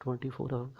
24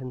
10